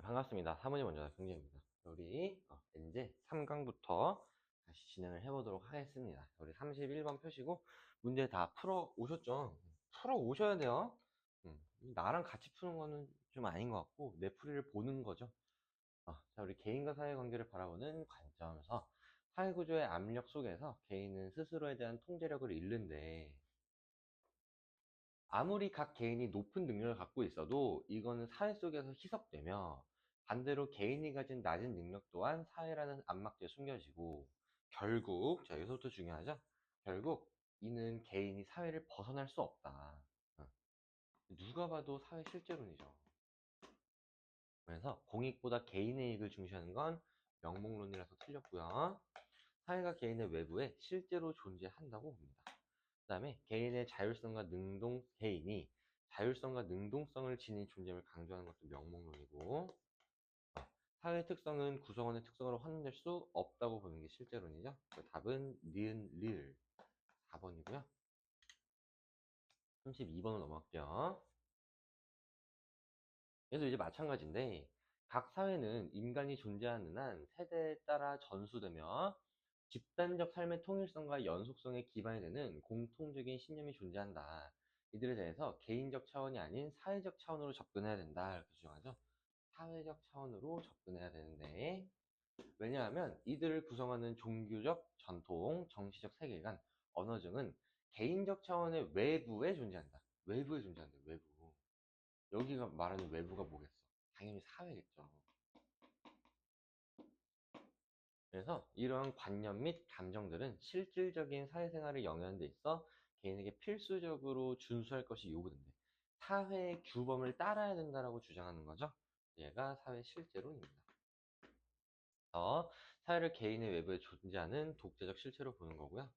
반갑습니다. 사무님 원장의 경제입니다. 우리 이제 3강부터 다시 진행을 해보도록 하겠습니다. 우리 31번 표시고 문제 다 풀어 오셨죠? 풀어 오셔야 돼요. 나랑 같이 푸는 거는 좀 아닌 것 같고 내 풀이를 보는 거죠. 자, 우리 개인과 사회관계를 바라보는 관점에서 사회구조의 압력 속에서 개인은 스스로에 대한 통제력을 잃는데, 아무리 각 개인이 높은 능력을 갖고 있어도 이거는 사회 속에서 희석되며, 반대로 개인이 가진 낮은 능력 또한 사회라는 압박대에 숨겨지고, 결국, 자, 여기서부터 중요하죠? 결국 이는 개인이 사회를 벗어날 수 없다. 누가 봐도 사회 실제론이죠. 그래서 공익보다 개인의 이익을 중시하는 건 명목론이라서 틀렸고요. 사회가 개인의 외부에 실제로 존재한다고 봅니다. 그 다음에 개인의 개인이 자율성과 능동성을 지닌 존재임을 강조하는 것도 명목론이고, 사회의 특성은 구성원의 특성으로 환원될 수 없다고 보는 게 실제론이죠. 답은 니은, 리을 4번이고요. 32번으로 넘어갈게요. 얘도 이제 마찬가지인데, 각 사회는 인간이 존재하는 한 세대에 따라 전수되며 집단적 삶의 통일성과 연속성에 기반이 되는 공통적인 신념이 존재한다. 이들에 대해서 개인적 차원이 아닌 사회적 차원으로 접근해야 된다. 이렇게 주장하죠. 사회적 차원으로 접근해야 되는데, 왜냐하면 이들을 구성하는 종교적 전통, 정치적 세계관, 언어 등은 개인적 차원의 외부에 존재한다. 외부에 존재한다. 외부. 여기가 말하는 외부가 뭐겠어? 당연히 사회겠죠. 그래서 이러한 관념 및 감정들은 실질적인 사회생활을 영위하는 데 있어 개인에게 필수적으로 준수할 것이 요구된대. 사회의 규범을 따라야 된다라고 주장하는 거죠. 얘가 사회 실제론입니다. 사회를 개인의 외부에 존재하는 독재적 실체로 보는 거고요.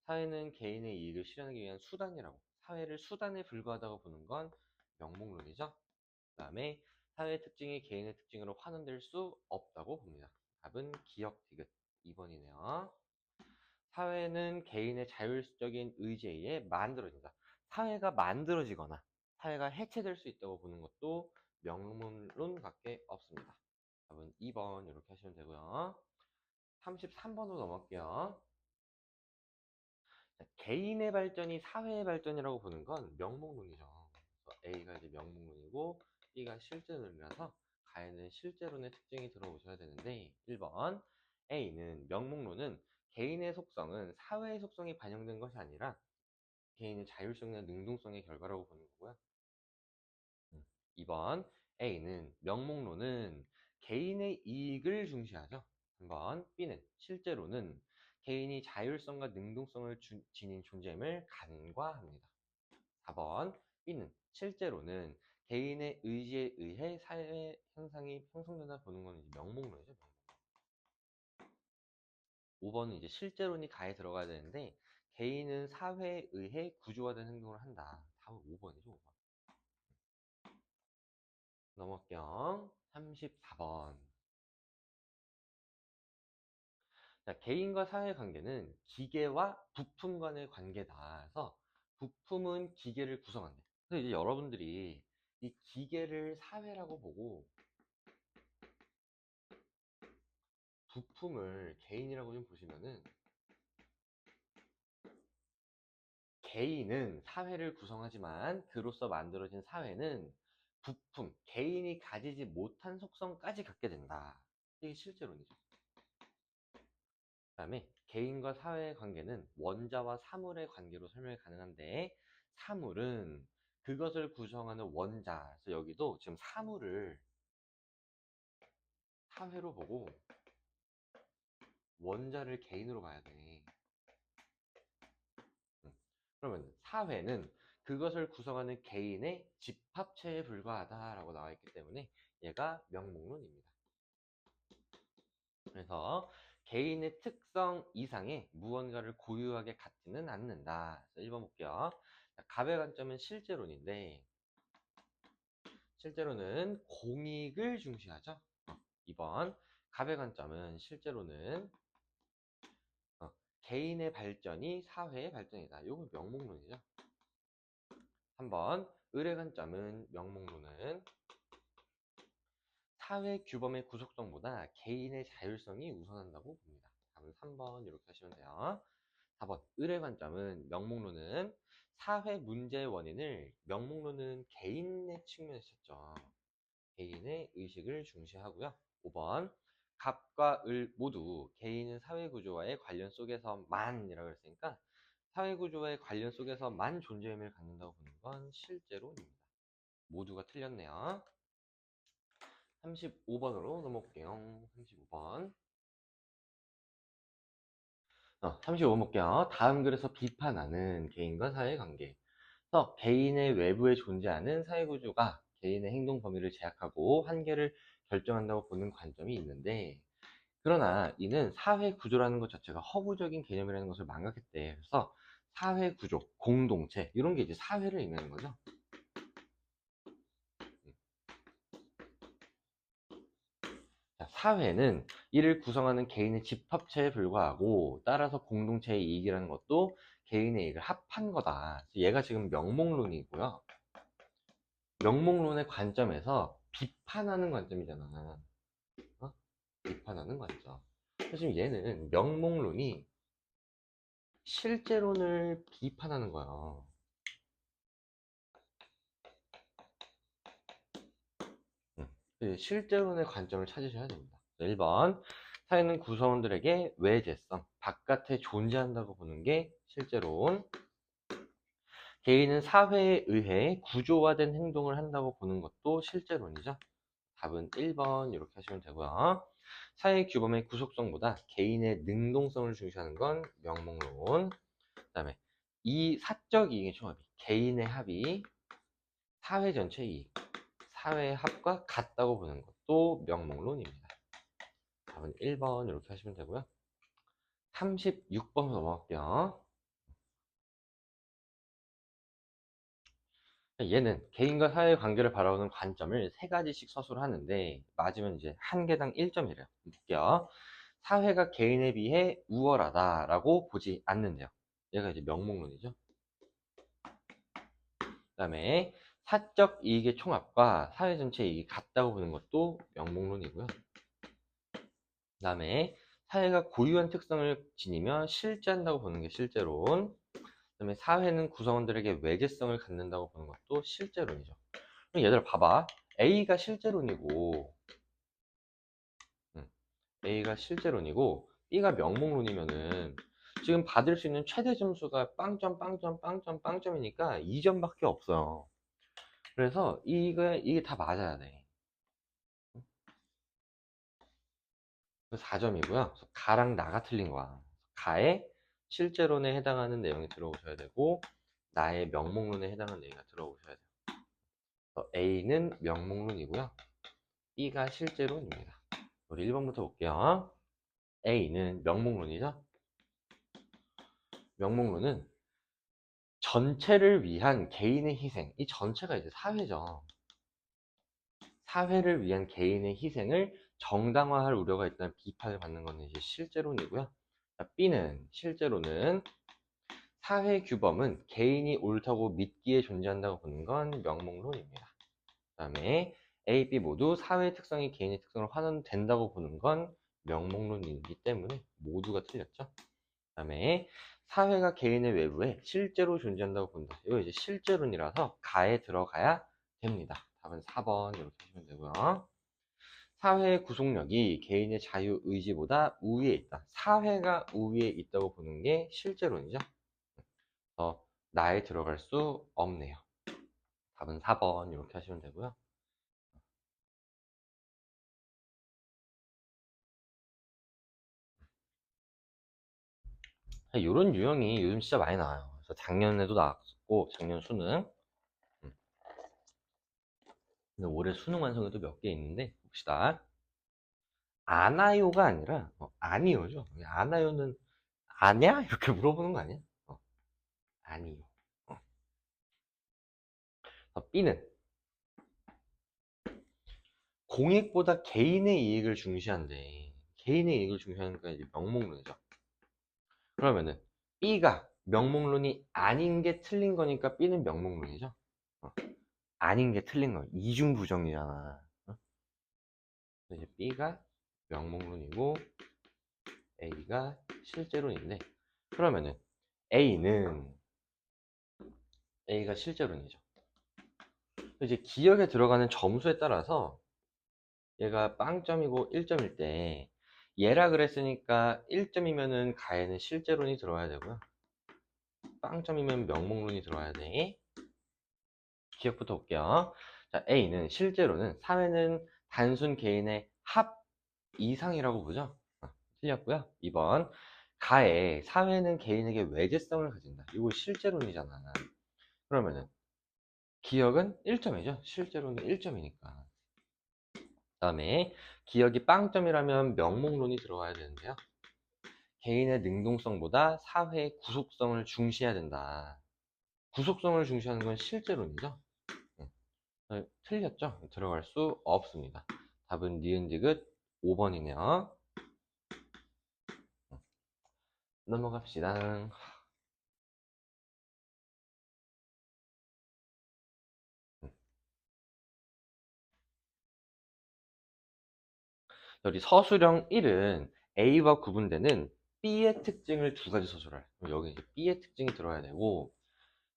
사회는 개인의 이익을 실현하기 위한 수단이라고, 사회를 수단에 불과하다고 보는 건 명목론이죠. 그 다음에 사회의 특징이 개인의 특징으로 환원될 수 없다고 봅니다. 답은 기억 디귿 2번이네요. 사회는 개인의 자율적인 의지에 의해 만들어진다. 사회가 만들어지거나 사회가 해체될 수 있다고 보는 것도 명문론밖에 없습니다. 답은 2번 이렇게 하시면 되고요. 33번으로 넘어갈게요. 자, 개인의 발전이 사회의 발전이라고 보는 건 명목론이죠. 그래서 A가 이제 명목론이고 B가 실제론이라서 가에는 실제론의 특징이 들어오셔야 되는데, 1번 A는 명목론은 개인의 속성은 사회의 속성이 반영된 것이 아니라 개인의 자율성이나 능동성의 결과라고 보는 거고요. 2번 A는 명목론은 개인의 이익을 중시하죠. 3번 B는 실제로는 개인이 자율성과 능동성을 지닌 존재임을 간과합니다. 4번 B는 실제로는 개인의 의지에 의해 사회 현상이 형성된다 보는 건 이제 명목론이죠. 명목론. 5번은 이제 실제론이 가에 들어가야 되는데, 개인은 사회에 의해 구조화된 행동을 한다. 답은 5번이죠. 5번. 넘어갈게요. 34번. 자, 개인과 사회 관계는 기계와 부품 간의 관계다. 그래서 부품은 기계를 구성한대. 그래서 이제 여러분들이 이 기계를 사회라고 보고 부품을 개인이라고 좀 보시면은, 개인은 사회를 구성하지만 그로서 만들어진 사회는 부품, 개인이 가지지 못한 속성까지 갖게 된다. 이게 실제론이죠. 그 다음에 개인과 사회의 관계는 원자와 사물의 관계로 설명이 가능한데, 사물은 그것을 구성하는 원자, 그래서 여기도 지금 사물을 사회로 보고 원자를 개인으로 봐야 돼. 그러면 사회는 그것을 구성하는 개인의 집합체에 불과하다라고 나와 있기 때문에 얘가 명목론입니다. 그래서 개인의 특성 이상의 무언가를 고유하게 갖지는 않는다. 그래서 1번 볼게요. 갑의 관점은 실제론인데, 실제로는 공익을 중시하죠. 2번 갑의 관점은 실제로는 개인의 발전이 사회의 발전이다. 이건 명목론이죠. 3번 을의 관점은 명목론은 사회 규범의 구속성보다 개인의 자율성이 우선한다고 봅니다. 답은 3번 이렇게 하시면 돼요. 4번 의뢰 관점은 명목론은 사회 문제의 원인을 명목론은 개인의 측면에서 찾죠. 개인의 의식을 중시하고요. 5번 갑과 을 모두 개인은 사회구조와의 관련 속에서만이라고 했으니까 사회구조와의 관련 속에서만 존재 의미를 갖는다고 보는 건 실제론입니다. 모두가 틀렸네요. 35번으로 넘어올게요. 35번. 35번 볼게요. 다음 글에서 비판하는 개인과 사회의 관계. 그래서 개인의 외부에 존재하는 사회구조가 개인의 행동 범위를 제약하고 한계를 결정한다고 보는 관점이 있는데, 그러나 이는 사회구조라는 것 자체가 허구적인 개념이라는 것을 망각했대. 그래서 사회구조, 공동체 이런 게 이제 사회를 의미하는 거죠. 자, 사회는 이를 구성하는 개인의 집합체에 불과하고 따라서 공동체의 이익이라는 것도 개인의 이익을 합한 거다. 얘가 지금 명목론이고요. 명목론의 관점에서 비판하는 관점이잖아. 어? 비판하는 관점. 지금 얘는 명목론이 실제론을 비판하는 거야. 실제론의 관점을 찾으셔야 됩니다. 1번 사회는 구성원들에게 외재성, 바깥에 존재한다고 보는 게 실제론. 개인은 사회에 의해 구조화된 행동을 한다고 보는 것도 실제론이죠. 답은 1번 이렇게 하시면 되고요. 사회 규범의 구속성보다 개인의 능동성을 중시하는 건 명목론. 그 다음에 이 사적 이익의 총합이 개인의 합이 사회 전체 이익, 사회의 합과 같다고 보는 것도 명목론입니다. 답은 1번 이렇게 하시면 되고요. 36번 넘어갈게요. 얘는 개인과 사회의 관계를 바라보는 관점을 세 가지씩 서술을 하는데 맞으면 이제 한 개당 1점이래요. 볼게요. 사회가 개인에 비해 우월하다라고 보지 않는데요. 얘가 이제 명목론이죠. 그 다음에 사적 이익의 총합과 사회 전체 이익이 같다고 보는 것도 명목론이고요. 그 다음에 사회가 고유한 특성을 지니며 실제한다고 보는 게 실제론. 그 다음에 사회는 구성원들에게 외재성을 갖는다고 보는 것도 실제론이죠. 그럼 얘들아 봐봐. A가 실제론이고 A가 실제론이고 B가 명목론이면은 지금 받을 수 있는 최대 점수가 빵점 빵점 빵점 빵점이니까 2점밖에 없어요. 그래서 이게 다 맞아야 돼. 4점이고요. 가랑 나가 틀린 거야. 가에 실제론에 해당하는 내용이 들어오셔야 되고 나의 명목론에 해당하는 내용이 들어오셔야 돼요. A는 명목론이고요. B가 실제론입니다. 우리 1번부터 볼게요. A는 명목론이죠. 명목론은 전체를 위한 개인의 희생, 이 전체가 이제 사회죠. 사회를 위한 개인의 희생을 정당화할 우려가 있다는 비판을 받는 것은 이제 실제론이고요. B는 실제로는 사회 규범은 개인이 옳다고 믿기에 존재한다고 보는 건 명목론입니다. 그 다음에 A, B 모두 사회 특성이 개인의 특성을 환원된다고 보는 건 명목론이기 때문에 모두가 틀렸죠. 그 다음에 사회가 개인의 외부에 실제로 존재한다고 본다. 이거 이제 실제론이라서 가에 들어가야 됩니다. 답은 4번 이렇게 하시면 되고요. 사회의 구속력이 개인의 자유의지보다 우위에 있다. 사회가 우위에 있다고 보는 게 실제론이죠. 나에 들어갈 수 없네요. 답은 4번 이렇게 하시면 되고요. 이런 유형이 요즘 진짜 많이 나와요. 그래서 작년에도 나왔고 작년 수능. 근데 올해 수능 완성에도 몇 개 있는데 봅시다. 아나요가 아니라 아니요죠. 아나요는 아냐? 이렇게 물어보는 거 아니야? 아니요. B는 공익보다 개인의 이익을 중시한대. 개인의 이익을 중시하니까 이제 명목론이죠. 그러면은 B가 명목론이 아닌 게 틀린 거니까 B는 명목론이죠. 아닌 게 틀린 거. 이중부정이잖아. B가 명목론이고 A가 실제론인데, 그러면은 A가 실제론이죠. 이제 기억에 들어가는 점수에 따라서 얘가 빵점이고 1점일 때, 얘라 그랬으니까 1점이면은 가에는 실제론이 들어와야 되고요, 빵점이면 명목론이 들어와야 돼. 기억부터 볼게요. 자, A는 실제로는 사회는 단순 개인의 합 이상이라고 보죠. 틀렸고요. 2번 가에 사회는 개인에게 외제성을 가진다. 이거 실제론이잖아. 그러면은 기억은 1점이죠. 실제로는 1점이니까. 그다음에 기억이 빵점이라면 명목론이 들어와야 되는데요. 개인의 능동성보다 사회의 구속성을 중시해야 된다. 구속성을 중시하는 건 실제론이죠. 틀렸죠? 들어갈 수 없습니다. 답은 니은디귿 5번이네요. 넘어갑시다. 여기 서술형 1은 A와 구분되는 B의 특징을 두 가지 서술할. 여기 이제 B의 특징이 들어야 되고,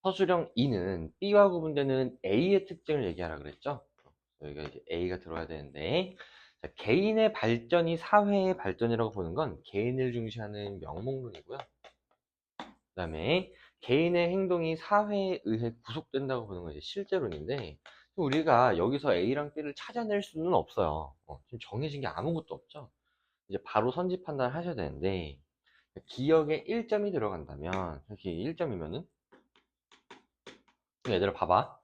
서술형 2는 B와 구분되는 A의 특징을 얘기하라 그랬죠? 여기가 이제 A가 들어야 되는데, 자, 개인의 발전이 사회의 발전이라고 보는 건 개인을 중시하는 명목론이고요. 그 다음에 개인의 행동이 사회에 의해 구속된다고 보는 건 이제 실제론인데, 우리가 여기서 A랑 B를 찾아낼 수는 없어요. 지금 정해진 게 아무것도 없죠. 이제 바로 선지 판단을 하셔야 되는데, 기억에 1점이 들어간다면, 이렇게 1점이면은, 얘들아 봐봐.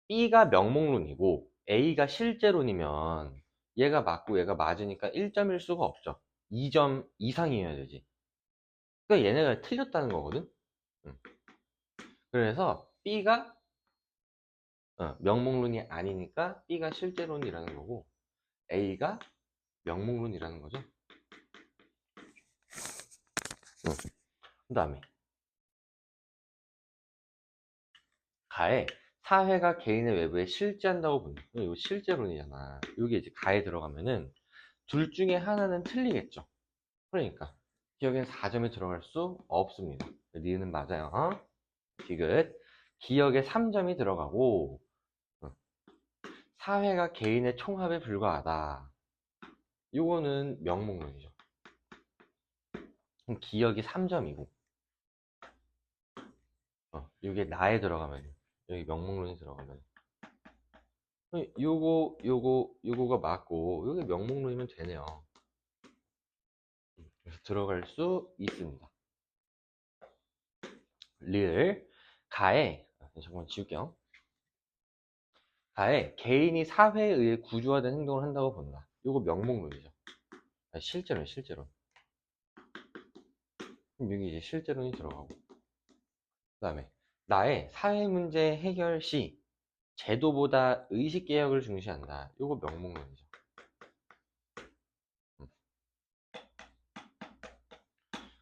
B가 명목론이고 A가 실제론이면 얘가 맞고 얘가 맞으니까 1점일 수가 없죠. 2점 이상이어야 되지. 그러니까 얘네가 틀렸다는 거거든. 그래서 B가 명목론이 아니니까 B가 실제론이라는 거고, A가 명목론이라는 거죠. 그 다음에 가에 사회가 개인의 외부에 실제한다고 보는, 이거 실제론이잖아. 이게 이제 가에 들어가면은 둘 중에 하나는 틀리겠죠. 그러니까 기억엔 4점이 들어갈 수 없습니다. 니은은 맞아요. 디귿. 기억에 3점이 들어가고, 사회가 개인의 총합에 불과하다. 요거는 명목론이죠. 그럼 기억이 3점이고, 이게 나에 들어가면, 여기 명목론이 들어가면, 요거가 맞고, 요게 명목론이면 되네요. 그래서 들어갈 수 있습니다. 리을. 가에, 잠깐만 지울게요. 가에 개인이 사회에 의해 구조화된 행동을 한다고 본다. 요거 명목론이죠. 아니, 실제론. 그럼 여기 이제 실제론이 들어가고. 그 다음에 나의 사회 문제 해결 시 제도보다 의식 개혁을 중시한다. 요거 명목론이죠.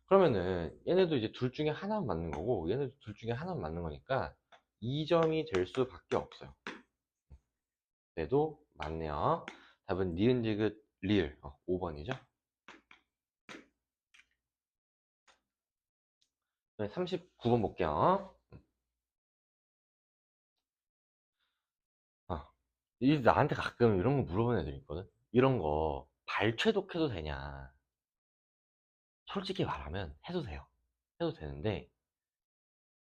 그러면은 얘네도 이제 둘 중에 하나만 맞는 거고, 얘네도 둘 중에 하나만 맞는 거니까 2점이 될 수밖에 없어요. 그래도 맞네요. 답은 니은 디귿 리을 5번이죠. 39번 볼게요. 이 나한테 가끔 이런 거 물어보는 애들 있거든. 이런 거 발췌독해도 되냐? 솔직히 말하면 해도 돼요. 해도 되는데,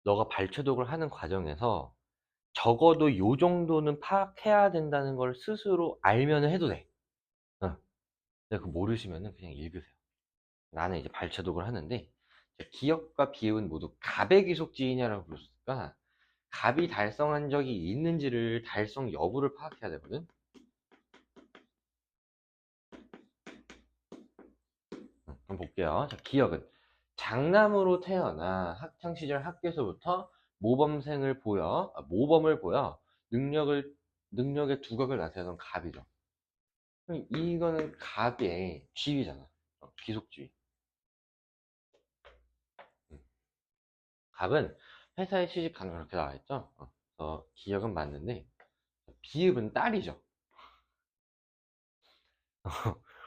너가 발췌독을 하는 과정에서 적어도 요 정도는 파악해야 된다는 걸 스스로 알면 해도 돼. 근데 그 모르시면은 그냥 읽으세요. 나는 이제 발췌독을 하는데, 기억과 비읍은 모두 갑의 귀속지이냐라고 불렀으니까 갑이 달성한 적이 있는지를, 달성 여부를 파악해야 되거든. 한번 볼게요. 자, 기억은 장남으로 태어나 학창시절 학교에서부터 모범을 보여 능력의 두각을 나타내던 갑이죠. 그럼 이거는 갑의 쥐이잖아. 귀속쥐. 갑은 회사에 취직하는 그렇게 나와 있죠. 그래서 기억은 맞는데 비읍은 딸이죠.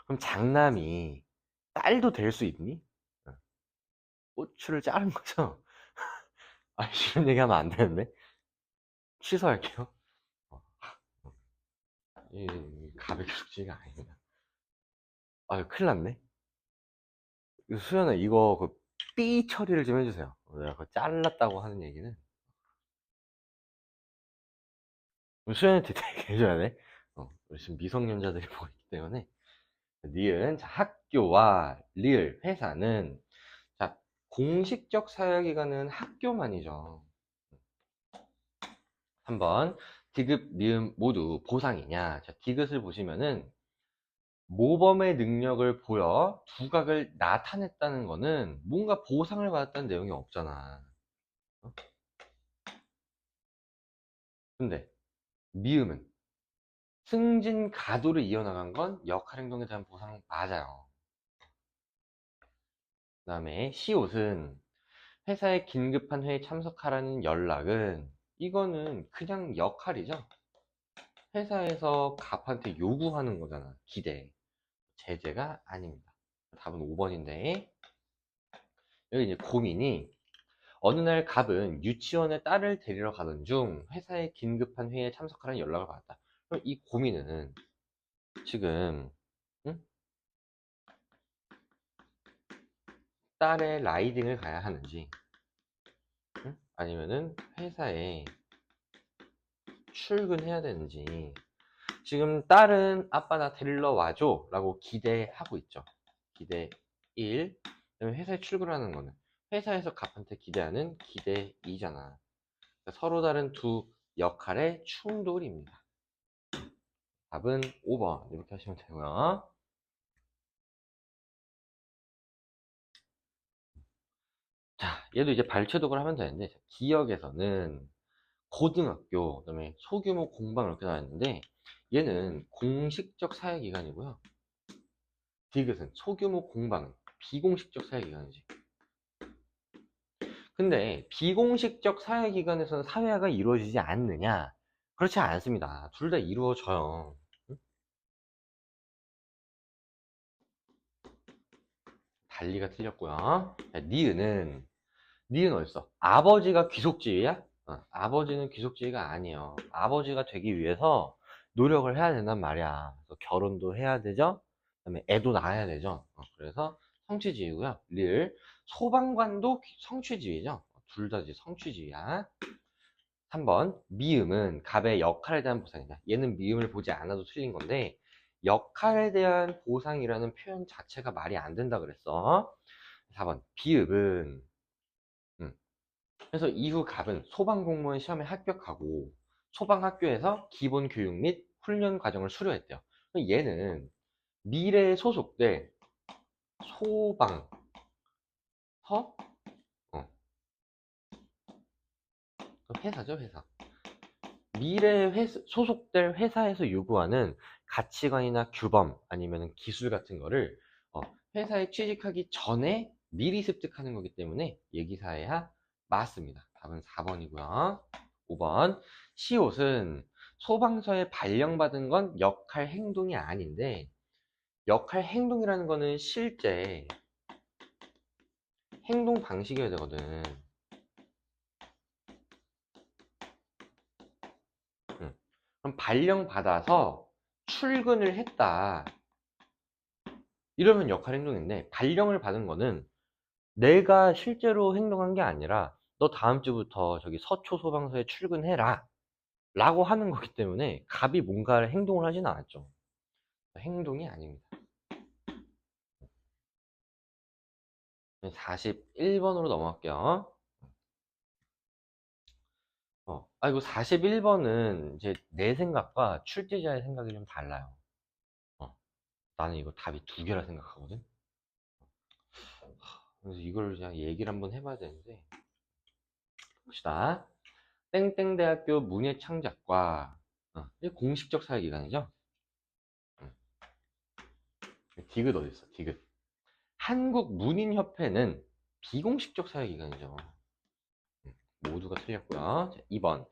그럼 장남이 딸도 될 수 있니? 고추를 자른 거죠? 아, 이런 얘기하면 안 되는데. 취소할게요. 어, 이 가백 숙지가 아닙니다. 아, 큰일 났네. 수연아, 이거 삐 처리를 좀 해주세요. 내가 그거 잘랐다고 하는 얘기는 수연한테 되게 해줘야 돼. 우리 지금 미성년자들이 보고 있기 때문에. 니은, 자, 학교와 리을, 회사는, 자, 공식적 사회기관은 학교만이죠. 3번, 디귿, 니은 모두 보상이냐. 자, 디귿을 보시면은, 모범의 능력을 보여 두각을 나타냈다는 거는 뭔가 보상을 받았다는 내용이 없잖아. 근데, 미음은 승진 가도를 이어나간 건 역할 행동에 대한 보상 맞아요. 그 다음에 시옷은 회사에 긴급한 회의에 참석하라는 연락은 이거는 그냥 역할이죠. 회사에서 갑한테 요구하는 거잖아. 기대. 제재가 아닙니다. 답은 5번인데 여기 이제 고민이 어느 날 갑은 유치원에 딸을 데리러 가던 중 회사에 긴급한 회의에 참석하라는 연락을 받았다. 그럼 이 고민은 지금 응? 딸의 라이딩을 가야 하는지 응? 아니면은 회사에 출근해야 되는지 지금 딸은 아빠 나 데리러 와줘 라고 기대하고 있죠. 기대 1. 그다음에 회사에 출근하는 거는 회사에서 갑한테 기대하는 기대 2잖아. 그러니까 서로 다른 두 역할의 충돌입니다. 답은 5번 이렇게 하시면 되고요. 자, 얘도 이제 발췌독을 하면 되는데 기역에서는 고등학교, 그다음에 소규모 공방 이렇게 나왔는데 얘는 공식적 사회기관이고요. 디귿은 소규모 공방은 비공식적 사회기관이지. 근데 비공식적 사회기관에서는 사회화가 이루어지지 않느냐? 그렇지 않습니다. 둘 다 이루어져요. 달리가 틀렸고요. 자, 니은 어딨어? 아버지가 귀속지위야? 아버지는 귀속지위가 아니에요. 아버지가 되기 위해서 노력을 해야 된단 말이야. 그래서 결혼도 해야 되죠? 그다음에 애도 낳아야 되죠? 그래서 성취지위고요. 리을 소방관도 성취지위죠? 둘 다지 성취지위야. 3번 미음은 갑의 역할에 대한 보상이다. 얘는 미음을 보지 않아도 틀린 건데 역할에 대한 보상이라는 표현 자체가 말이 안 된다 그랬어. 4번 비읍은 그래서 이후 갑은 소방공무원 시험에 합격하고 소방학교에서 기본교육 및 훈련 과정을 수료했대요. 얘는 미래에 소속될 소방서 어, 회사죠 회사. 미래에 소속될 회사에서 요구하는 가치관이나 규범 아니면 기술 같은 거를 회사에 취직하기 전에 미리 습득하는 거기 때문에 예기사회야 맞습니다. 답은 4번이고요. 5번 시옷은 소방서에 발령받은 건 역할 행동이 아닌데 역할 행동이라는 거는 실제 행동 방식이어야 되거든. 그럼 발령받아서 출근을 했다. 이러면 역할 행동인데 발령을 받은 거는 내가 실제로 행동한 게 아니라 너 다음 주부터 저기 서초 소방서에 출근해라 라고 하는 거기 때문에 갑이 뭔가 행동을 하지는 않았죠. 행동이 아닙니다. 41번으로 넘어갈게요. 이거 41번은 이제 내 생각과 출제자의 생각이 좀 달라요. 나는 이거 답이 두 개라 생각하거든. 그래서 이걸 그냥 얘기를 한번 해봐야 되는데 봅시다. 땡땡대학교 문예창작과 이게 공식적 사회기관이죠. 디귿 어디 있어? 디귿. 한국문인협회는 비공식적 사회기관이죠. 모두가 틀렸고요. 자, 2번.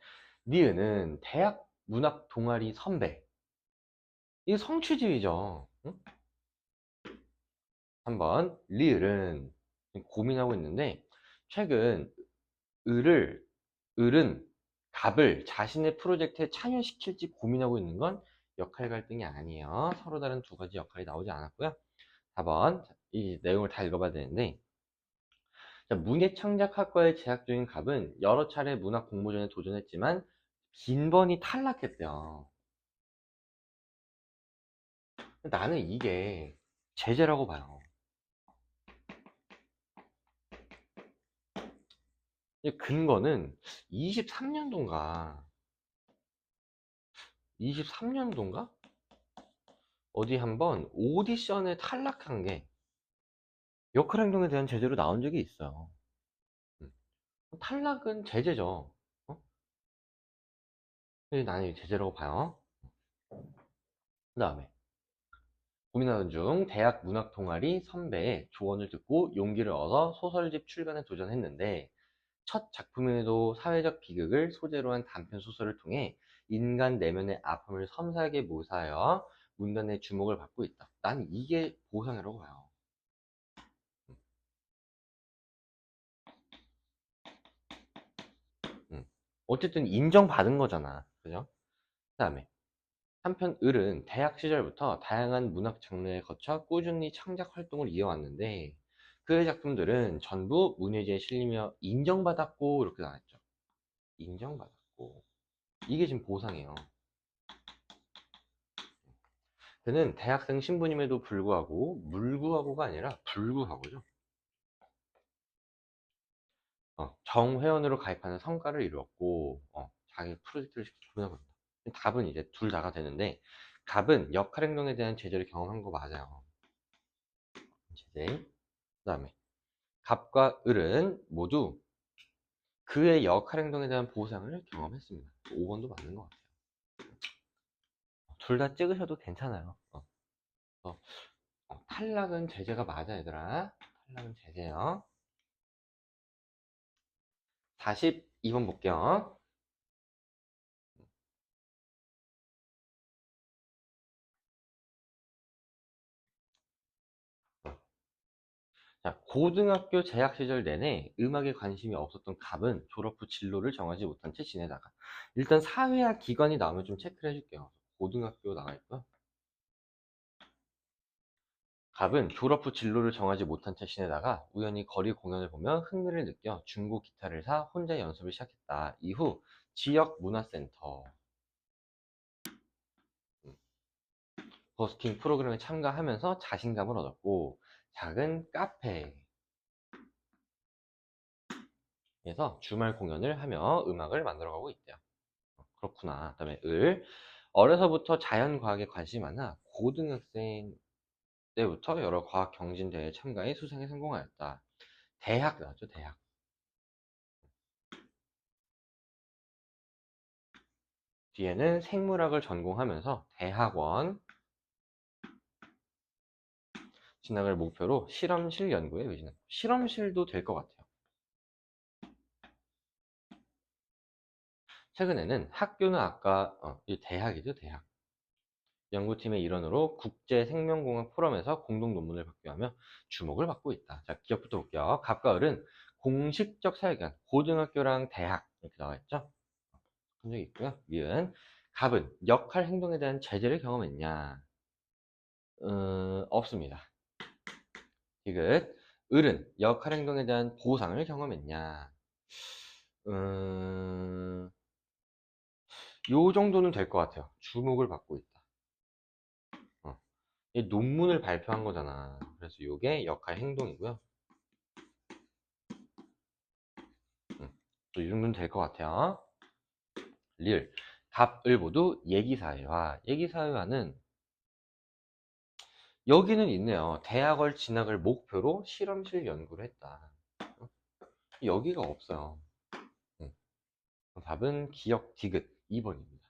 니은은 대학 문학 동아리 선배. 이게 성취지위죠. 응? 3번 리을은 고민하고 있는데 최근 을은 갑을 자신의 프로젝트에 참여시킬지 고민하고 있는 건 역할 갈등이 아니에요. 서로 다른 두 가지 역할이 나오지 않았고요. 4번 이 내용을 다 읽어봐야 되는데 자, 문예창작학과에 재학 중인 갑은 여러 차례 문학 공모전에 도전했지만 빈번히 탈락했대요. 나는 이게 제재라고 봐요. 이 근거는 23년도인가 어디 한번 오디션에 탈락한 게 역할 행동에 대한 제재로 나온 적이 있어요. 음. 탈락은 제재죠. 어? 근데 나는 이게 제재라고 봐요. 그 다음에 고민하는 중 대학 문학 동아리 선배의 조언을 듣고 용기를 얻어 소설집 출간에 도전했는데 첫 작품에도 사회적 비극을 소재로 한 단편 소설을 통해 인간 내면의 아픔을 섬세하게 묘사하여 문단의 주목을 받고 있다. 난 이게 보상이라고 봐요. 음. 어쨌든 인정받은 거잖아. 그죠? 그 다음에 한편 을은 대학 시절부터 다양한 문학 장르에 거쳐 꾸준히 창작 활동을 이어왔는데 그의 작품들은 전부 문예지에 실리며 인정받았고 이렇게 나왔죠. 인정받았고 이게 지금 보상이에요. 그는 대학생 신분임에도 불구하고 물구하고가 아니라 불구하고죠. 정회원으로 가입하는 성과를 이루었고 자기 프로젝트를 구분하고 있다. 답은 이제 둘 다가 되는데 갑은 역할 행동에 대한 제재를 경험한 거 맞아요. 제재. 그 다음에 갑과 을은 모두 그의 역할 행동에 대한 보상을 경험했습니다. 5번도 맞는 것 같아요. 둘 다 찍으셔도 괜찮아요. 탈락은 제재가 맞아 얘들아. 탈락은 제재요. 42번 볼게요. 자, 고등학교 재학 시절 내내 음악에 관심이 없었던 갑은 졸업 후 진로를 정하지 못한 채 지내다가 일단 사회학 기관이 나오면 좀 체크를 해줄게요. 고등학교 나와 있고요. 갑은 졸업 후 진로를 정하지 못한 채 지내다가 우연히 거리 공연을 보며 흥미를 느껴 중고 기타를 사 혼자 연습을 시작했다. 이후 지역 문화센터, 음, 버스킹 프로그램에 참가하면서 자신감을 얻었고 작은 카페에서 주말 공연을 하며 음악을 만들어가고 있대요. 그렇구나. 그다음에 어려서부터 자연과학에 관심이 많아 고등학생 때부터 여러 과학 경진 대회에 참가해 수상에 성공하였다. 대학 나왔죠, 대학. 뒤에는 생물학을 전공하면서 대학원 진학을 목표로 실험실 연구에 의지는 실험실도 될 것 같아요. 최근에는 학교는 아까 이 대학이죠, 대학. 연구팀의 일원으로 국제생명공학 포럼에서 공동 논문을 발표하며 주목을 받고 있다. 자, 기억부터 볼게요. 갑과 을은 공식적 사회관, 고등학교랑 대학 이렇게 나와 있죠. 본 적이 있고요. 위은 갑은 역할 행동에 대한 제재를 경험했냐? 없습니다. 디귿 을은 역할 행동에 대한 보상을 경험했냐? 요 정도는 될 것 같아요. 주목을 받고 있다. 이 논문을 발표한 거잖아. 그래서 요게 역할 행동이고요. 또 이 정도는 될 것 같아요. 리을 갑, 을 모두 예기사회화는 여기는 있네요. 대학을 진학을 목표로 실험실 연구를 했다. 여기가 없어요. 답은 기억 디귿 2번입니다.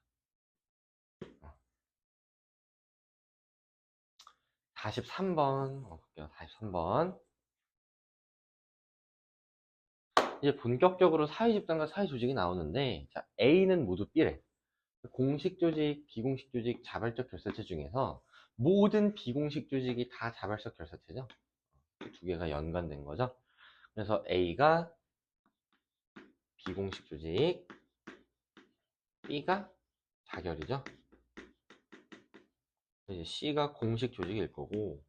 43번 볼게요. 43번 이제 본격적으로 사회집단과 사회조직이 나오는데 자, A는 모두 B래. 공식 조직, 비공식 조직, 자발적 결사체 중에서 모든 비공식 조직이 다 자발적 결사체죠. 두 개가 연관된 거죠. 그래서 A가 비공식 조직, B가 자결이죠. 이제 C가 공식 조직일 거고,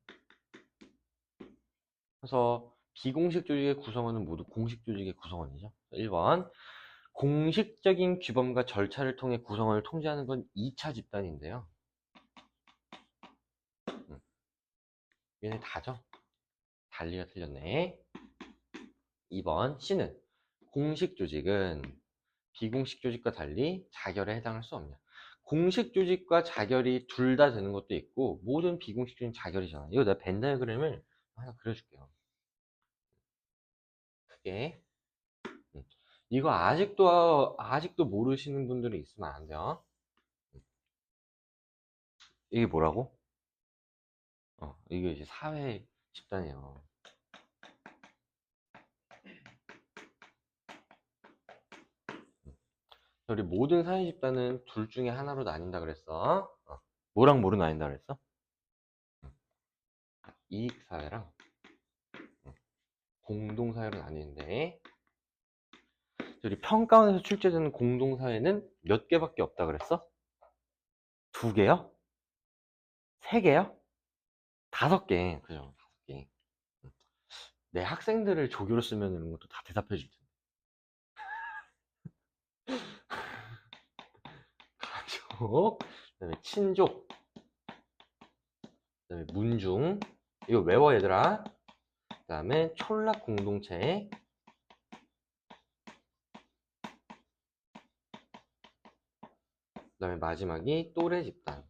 그래서 비공식 조직의 구성원은 모두 공식 조직의 구성원이죠. 1번 공식적인 규범과 절차를 통해 구성원을 통제하는 건 2차 집단인데요. 얘네 다죠? 달리가 틀렸네. 2번 C는 공식 조직은 비공식 조직과 달리 자결에 해당할 수 없냐. 공식 조직과 자결이 둘 다 되는 것도 있고 모든 비공식 조직은 자결이잖아. 이거 내가 벤 다이어그램을 하나 그려줄게요. 크게. 이거 아직도 모르시는 분들이 있으면 안 돼요. 이게 뭐라고? 이게 이제 사회 집단이에요. 우리 모든 사회 집단은 둘 중에 하나로 나뉜다 그랬어. 뭐랑 뭐로 나뉜다 그랬어? 이익사회랑 공동사회로 나뉘는데, 우리 평가원에서 출제되는 공동사회는 몇 개밖에 없다 그랬어? 2개요? 3개요? 5개. 그죠? 5개. 내 학생들을 조교로 쓰면 이런 것도 다 대답해 줄 텐데. 가족, 그다음에 친족, 그다음에 문중. 이거 외워 얘들아. 그다음에 촌락 공동체, 그다음에 마지막이 또래 집단.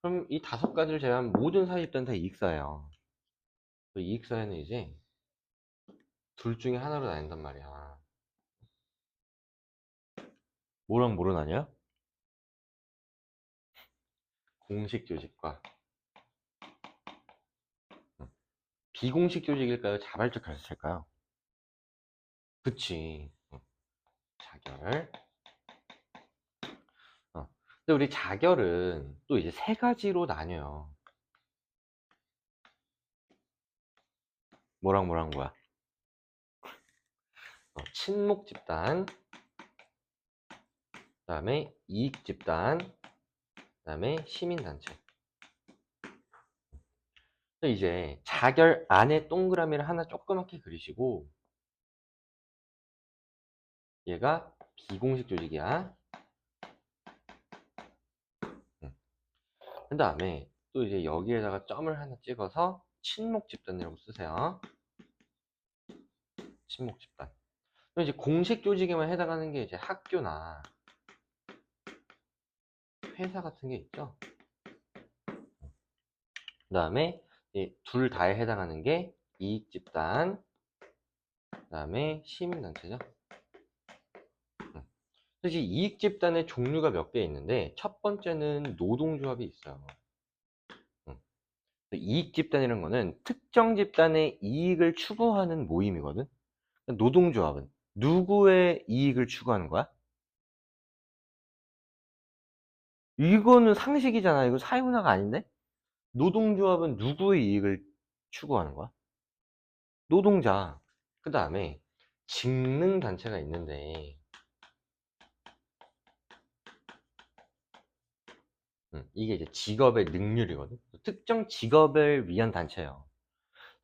그럼 이 5가지를 제외한 모든 사회 집단은 다 이익사예요. 그 이익사회는 이제 둘 중에 하나로 나뉜단 말이야. 뭐랑 뭐로 나뉘어요? 공식 조직과 비공식 조직일까요? 자발적 결사체일까요? 그치. 자결. 근데 우리 자결은 또 이제 3가지로 나뉘어요. 뭐랑 뭐랑 뭐야? 친목 집단, 그 다음에 이익 집단, 그 다음에 시민단체. 이제 자결 안에 동그라미를 하나 조그맣게 그리시고, 얘가 비공식 조직이야. 그 다음에 또 이제 여기에다가 점을 하나 찍어서 친목 집단이라고 쓰세요. 친목 집단. 그럼 이제 공식 조직에만 해당하는 게 이제 학교나 회사 같은 게 있죠. 그 다음에 둘 다에 해당하는 게 이익 집단, 그 다음에 시민단체죠. 그래서 이익 집단의 종류가 몇 개 있는데 첫 번째는 노동조합이 있어요. 이익 집단이라는 거는 특정 집단의 이익을 추구하는 모임이거든. 노동조합은 누구의 이익을 추구하는 거야? 이거는 상식이잖아. 이거 사회문화가 아닌데? 노동조합은 누구의 이익을 추구하는 거야? 노동자. 그 다음에 직능단체가 있는데, 이게 이제 직업의 능률이거든. 특정 직업을 위한 단체예요.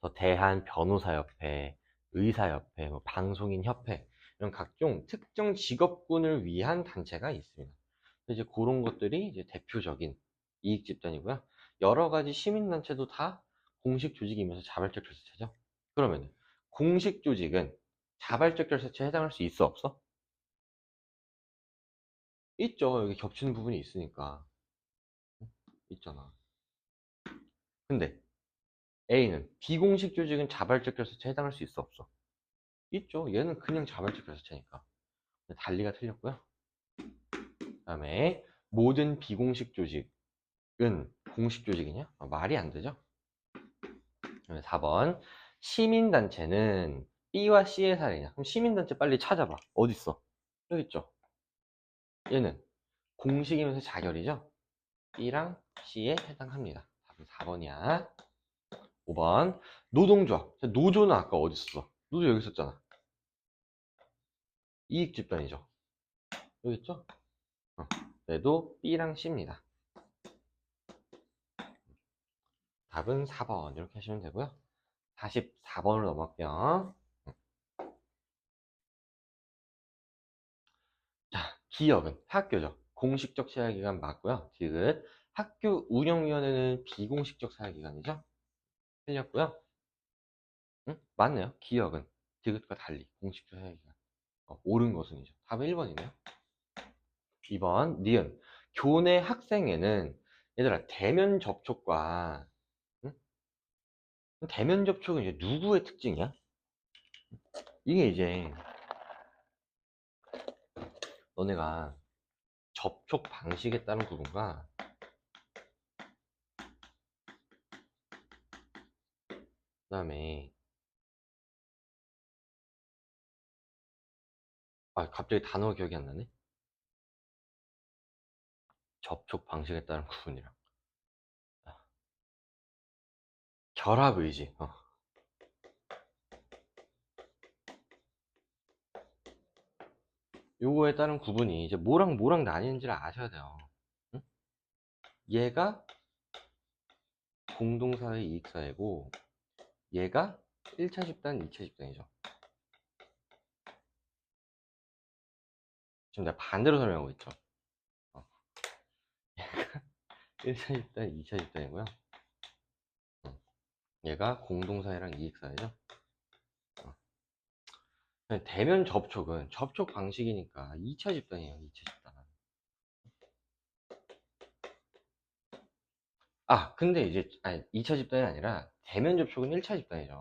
그래서 대한 변호사협회, 의사협회, 뭐 방송인협회 이런 각종 특정 직업군을 위한 단체가 있습니다. 이제 그런 것들이 이제 대표적인 이익 집단이고요. 여러 가지 시민단체도 다 공식 조직이면서 자발적 결사체죠. 그러면 공식 조직은 자발적 결사체에 해당할 수 있어 없어? 있죠. 여기 겹치는 부분이 있으니까 있잖아. 근데 A는 비공식 조직은 자발적 결사체에 해당할 수 있어 없어? 있죠. 얘는 그냥 자발적 결사체니까. 달리가 틀렸고요. 그 다음에 모든 비공식 조직은 공식 조직이냐? 말이 안 되죠. 4번 시민단체는 B와 C의 사례냐? 그럼 시민단체 빨리 찾아봐. 어딨어? 여기 있죠. 얘는 공식이면서 자결이죠? B랑 C에 해당합니다. 답은 4번이야. 5번. 노동조합. 노조는 아까 어디 있었어? 노조 여기 있었잖아. 이익집단이죠. 여기 있죠? 그래도 B랑 C입니다. 답은 4번. 이렇게 하시면 되고요. 44번으로 넘어갈게요. 자, 기업은 학교죠. 공식적 사회기관 맞고요. 디귿. 학교 운영위원회는 비공식적 사회기관이죠. 틀렸고요. 응? 맞네요. 기업은 디귿과 달리 공식적 사회기관. 옳은 것은이죠. 답은 1번이네요. 2번 니은. 교내 학생회는 얘들아 대면 접촉과 응? 대면 접촉은 이제 누구의 특징이야? 이게 이제 너네가 접촉 방식에 따른 구분과 그 다음에 갑자기 단어가 기억이 안 나네. 접촉 방식에 따른 구분이랑 결합 의지. 요거에 따른 구분이 이제 뭐랑 뭐랑 나뉘는지를 아셔야 돼요. 응? 얘가 공동사회 이익사회고 얘가 1차 집단, 2차 집단이죠. 지금 내가 반대로 설명하고 있죠. 1차 집단, 2차 집단이고요. 얘가 공동사회랑 이익사회죠. 대면 접촉은 접촉 방식이니까 2차 집단이에요. 2차 집단. 근데 이제 2차 집단이 아니라 대면 접촉은 1차 집단이죠.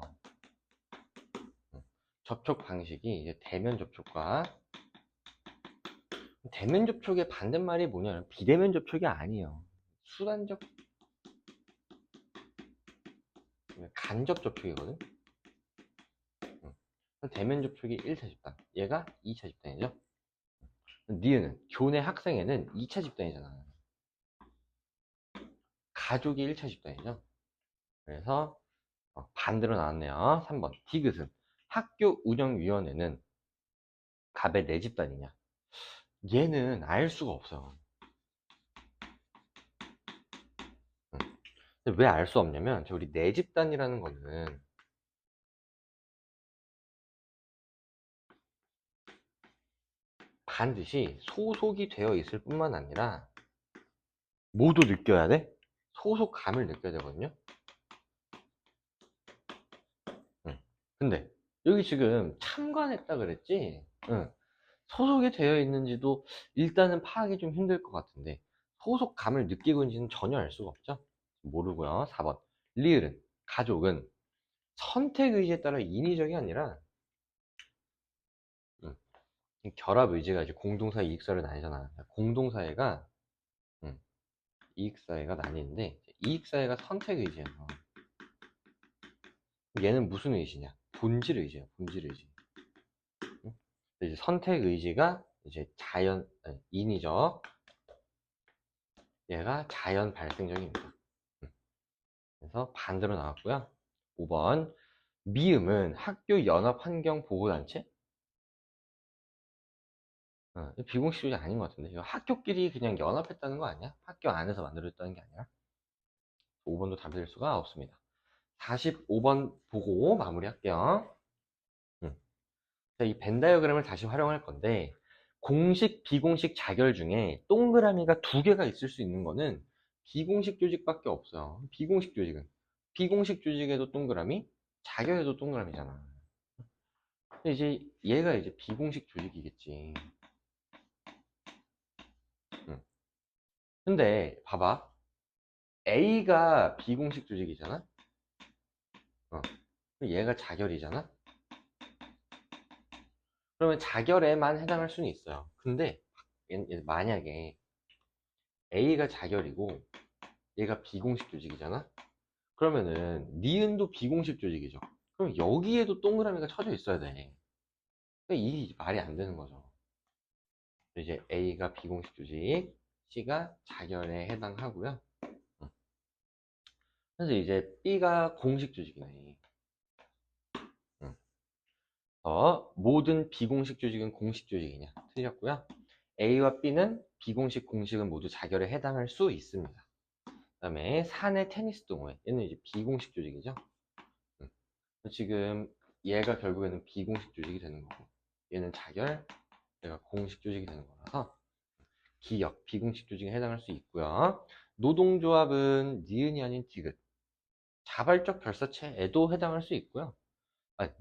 접촉 방식이 이제 대면 접촉의 반대말이 뭐냐면 비대면 접촉이 아니에요. 수단적 간접 접촉이거든. 대면 접촉이 1차 집단, 얘가 2차 집단이죠. 니은은 교내 학생회는 2차 집단이잖아. 가족이 1차 집단이죠. 그래서 반대로 나왔네요. 3번 디귿은 학교 운영위원회는 갑의 내 집단이냐? 얘는 알 수가 없어요. 왜 알 수 없냐면 우리 내 집단이라는 거는 반드시 소속이 되어 있을 뿐만 아니라 모두 느껴야 돼? 소속감을 느껴야 되거든요. 근데 여기 지금 참관했다 그랬지? 소속이 되어 있는지도 일단은 파악이 좀 힘들 것 같은데 소속감을 느끼고 있는지는 전혀 알 수가 없죠. 모르고요. 4번 리을은 가족은 선택 의지에 따라 인위적이 아니라 결합 의지가 이제 공동사회 이익사회로 나뉘잖아. 공동사회가 이익사회가 나뉘는데 이익사회가 선택 의지예요. 얘는 무슨 의지냐? 본질 의지야. 본질 의지. 이제 선택 의지가 이제 인위적. 얘가 자연 발생적입니다. 그래서 반대로 나왔고요. 5번 미음은 학교 연합 환경 보호단체? 비공식 조직 아닌 것 같은데 이거 학교끼리 그냥 연합했다는 거 아니야? 학교 안에서 만들어졌다는 게 아니라. 5번도 답이 될 수가 없습니다. 45번 보고 마무리할게요. 자, 이 벤 다이어그램을 다시 활용할 건데 공식, 비공식 자결 중에 동그라미가 2개가 있을 수 있는 거는 비공식 조직밖에 없어요. 비공식 조직은 비공식 조직에도 동그라미, 자결에도 동그라미잖아. 근데 이제 얘가 이제 비공식 조직이겠지. 근데 봐봐, A가 비공식 조직이잖아. 얘가 자결이잖아. 그러면 자결에만 해당할 수는 있어요. 근데 만약에 A가 자결이고 얘가 비공식 조직이잖아. 그러면은 니은도 비공식 조직이죠. 그럼 여기에도 동그라미가 쳐져 있어야 돼. 그러니까 이 말이 안 되는 거죠. 이제 A가 비공식 조직, C가 자결에 해당하고요. 그래서 이제 B가 공식 조직이네. 모든 비공식 조직은 공식 조직이냐? 틀렸고요. A와 B는 비공식 공식은 모두 자결에 해당할 수 있습니다. 그 다음에 산의 테니스 동호회, 얘는 이제 비공식 조직이죠. 지금 얘가 결국에는 비공식 조직이 되는 거고, 얘는 자결, 얘가 공식 조직이 되는 거라서 기역, 비공식 조직에 해당할 수 있고요. 노동조합은 니은이 아닌 디귿, 자발적 결사체에도 해당할 수 있고요.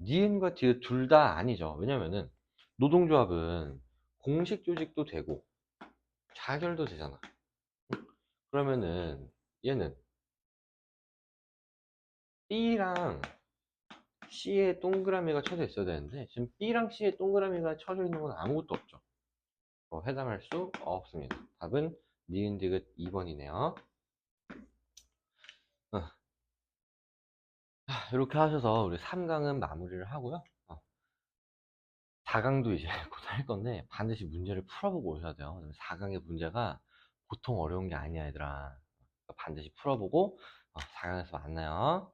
니은과 디귿 둘 다 아니죠. 왜냐면은 노동조합은 공식 조직도 되고 자결도 되잖아. 그러면은 얘는 B랑 C에 동그라미가 쳐져 있어야 되는데 지금 B랑 C에 동그라미가 쳐져 있는 건 아무것도 없죠. 해당할 수 없습니다. 답은 니은 디귿 2번이네요. 이렇게 하셔서 우리 3강은 마무리를 하고요. 4강도 이제 곧 할 건데 반드시 문제를 풀어보고 오셔야 돼요. 4강의 문제가 보통 어려운 게 아니야, 얘들아. 반드시 풀어보고 4강에서 만나요.